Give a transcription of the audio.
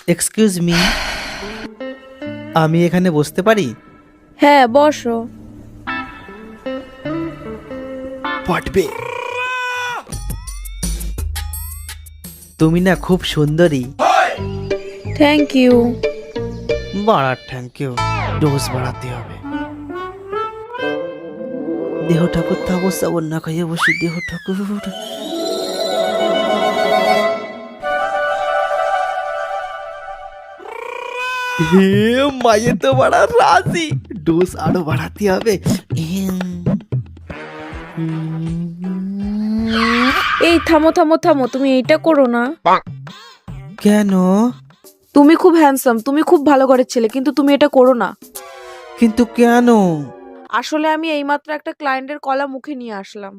Excuse me, আমি এখানে বসতে পারি? হ্যাঁ, বসো। পটবে। তুমি না খুব সুন্দরী। Thank you. বাড়ার থ্যাংক ইউ, ডোজ বাড়াতে হবে। দেহ ঠাকুর থাকো, সাবন না খাইয়ে বসে দেহ ঠাকুর। হে মায়ে তো বাড়া রাজি, ডোজ আরো বাড়াতে হবে। এই থামো থামো থামো, তুমি এইটা করো না। কেন? তুমি খুব হ্যান্ডসাম, তুমি খুব ভালো ঘরের ছেলে, কিন্তু তুমি এটা করো না। কিন্তু কেন? আসলে আমি এইমাত্র একটা ক্লায়েন্টের কলা মুখে নিয়ে আসলাম।